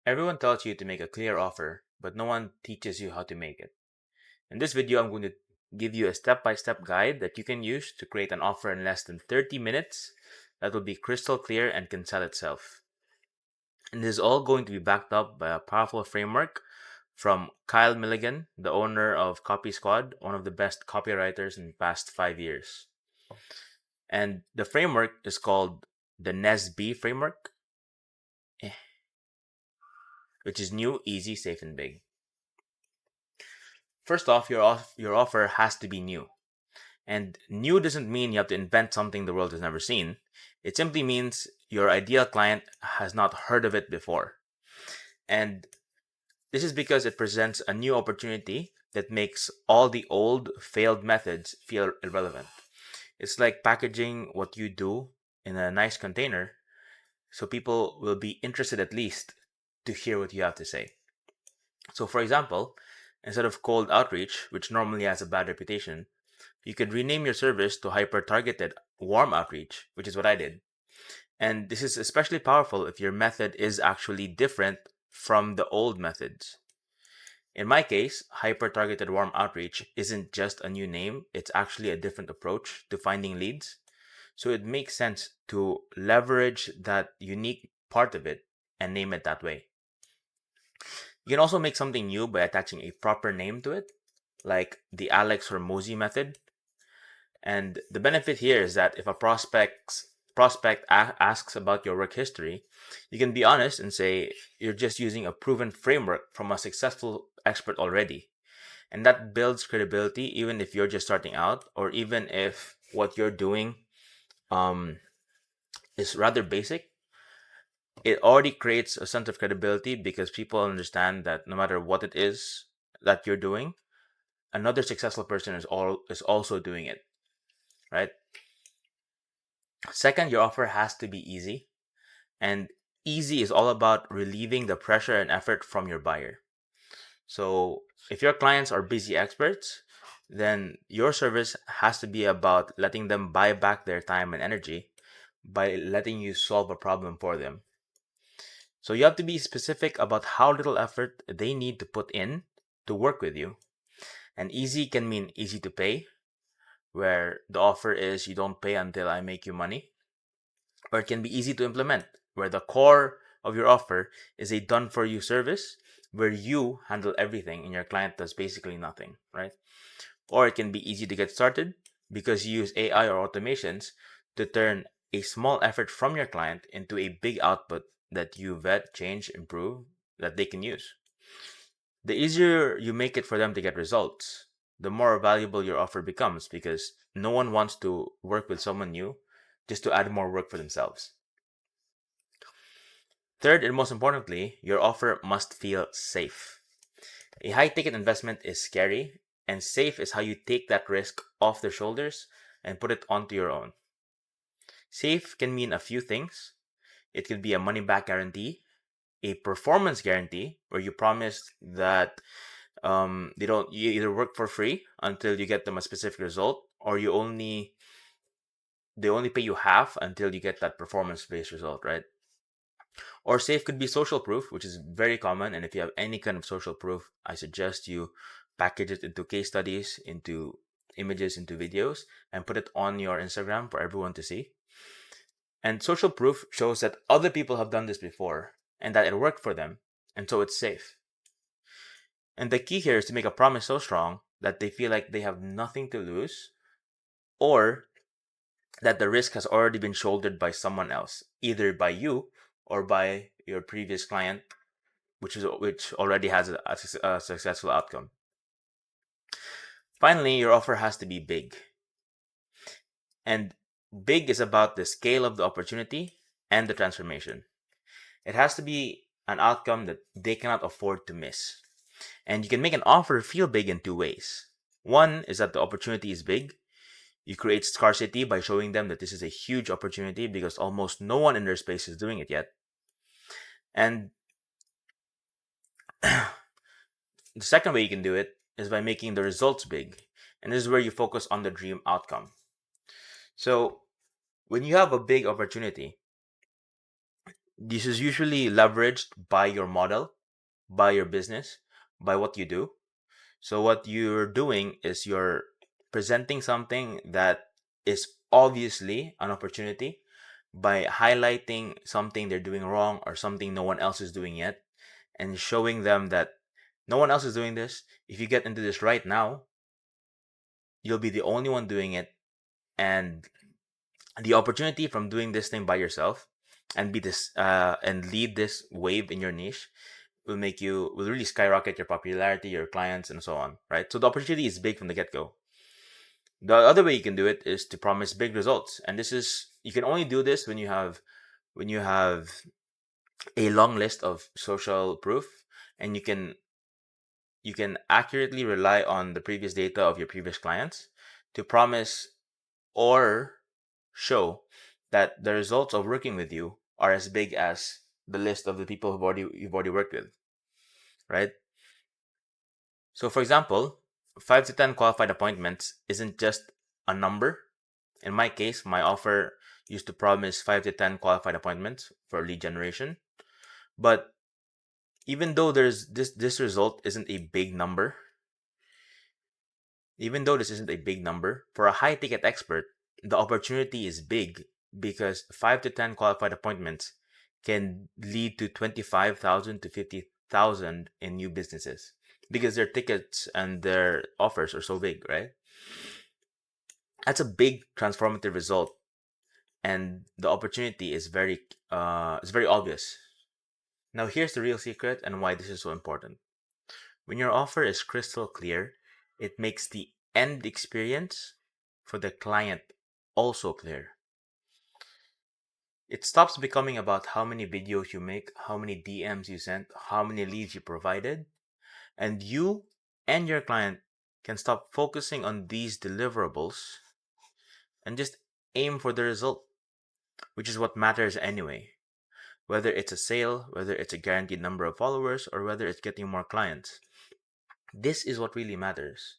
Everyone tells you to make a clear offer, but no one teaches you how to make it. In this video, I'm going to give you a step-by-step guide that you can use to create an offer in less than 30 minutes that will be crystal clear and can sell itself. And this is all going to be backed up by a powerful framework from Kyle Milligan, the owner of Copy Squad, one of the best copywriters in the past 5 years. And the framework is called the NESB framework, which is new, easy, safe, and big. First off, your offer has to be new. And new doesn't mean you have to invent something the world has never seen. It simply means your ideal client has not heard of it before. And this is because it presents a new opportunity that makes all the old failed methods feel irrelevant. It's like packaging what you do in a nice container so people will be interested at least to hear what you have to say. So, for example, instead of cold outreach, which normally has a bad reputation, you could rename your service to hyper targeted warm outreach, which is what I did. And this is especially powerful if your method is actually different from the old methods. In my case, hyper targeted warm outreach isn't just a new name, it's actually a different approach to finding leads. So it makes sense to leverage that unique part of it and name it that way. You can also make something new by attaching a proper name to it, like the Alex Hormozy method. And the benefit here is that if a prospect asks about your work history, you can be honest and say you're just using a proven framework from a successful expert already. And that builds credibility even if you're just starting out, or even if what you're doing um, is rather basic. It already creates a sense of credibility because people understand that no matter what it is that you're doing, another successful person is also doing it, right? Second, your offer has to be easy. And easy is all about relieving the pressure and effort from your buyer. So if your clients are busy experts, then your service has to be about letting them buy back their time and energy by letting you solve a problem for them. So you have to be specific about how little effort they need to put in to work with you. And easy can mean easy to pay, where the offer is you don't pay until I make you money. Or it can be easy to implement, where the core of your offer is a done for you service where you handle everything and your client does basically nothing, right? Or it can be easy to get started because you use AI or automations to turn a small effort from your client into a big output that you vet, change, improve, that they can use. The easier you make it for them to get results, the more valuable your offer becomes because no one wants to work with someone new just to add more work for themselves. Third, and most importantly, your offer must feel safe. A high ticket investment is scary, and safe is how you take that risk off their shoulders and put it onto your own. Safe can mean a few things. It could be a money back guarantee, a performance guarantee, where you promise that you either work for free until you get them a specific result, or they only pay you half until you get that performance based result, right? Or safe could be social proof, which is very common. And if you have any kind of social proof, I suggest you package it into case studies, into images, into videos, and put it on your Instagram for everyone to see. And social proof shows that other people have done this before and that it worked for them, and so it's safe. And the key here is to make a promise so strong that they feel like they have nothing to lose, or that the risk has already been shouldered by someone else, either by you or by your previous client, which already has a successful outcome. Finally, your offer has to be big. And big is about the scale of the opportunity and the transformation. It has to be an outcome that they cannot afford to miss. And you can make an offer feel big in two ways. One is that the opportunity is big. You create scarcity by showing them that this is a huge opportunity because almost no one in their space is doing it yet. And the second way you can do it is by making the results big. And this is where you focus on the dream outcome. So when you have a big opportunity, This is usually leveraged by your model, by your business, by what you do. So what you're doing is you're presenting something that is obviously an opportunity by highlighting something they're doing wrong or something no one else is doing yet, and showing them that no one else is doing this. If you get into this right now, you'll be the only one doing it, and the opportunity from doing this thing by yourself and be this and lead this wave in your niche will really skyrocket your popularity, your clients, and so on, right? So the opportunity is big from the get-go. The other way you can do it is to promise big results, and this is you can only do this when you have a long list of social proof, and you can accurately rely on the previous data of your previous clients to promise or show that the results of working with you are as big as the list of the people you've already worked with, right? So for example, 5 to 10 qualified appointments isn't just a number. In my case, my offer used to promise 5 to 10 qualified appointments for lead generation. But even though this result isn't a big number, even though this isn't a big number, for a high ticket expert, the opportunity is big because 5 to 10 qualified appointments can lead to 25,000 to 50,000 in new businesses because their tickets and their offers are so big, right? That's a big transformative result, and the opportunity is very obvious. Now here's the real secret and why this is so important. When your offer is crystal clear, it makes the end experience for the client also clear. It stops becoming about how many videos you make, how many DMs you sent, how many leads you provided, and you and your client can stop focusing on these deliverables and just aim for the result, which is what matters anyway. Whether it's a sale, whether it's a guaranteed number of followers, or whether it's getting more clients. This is what really matters.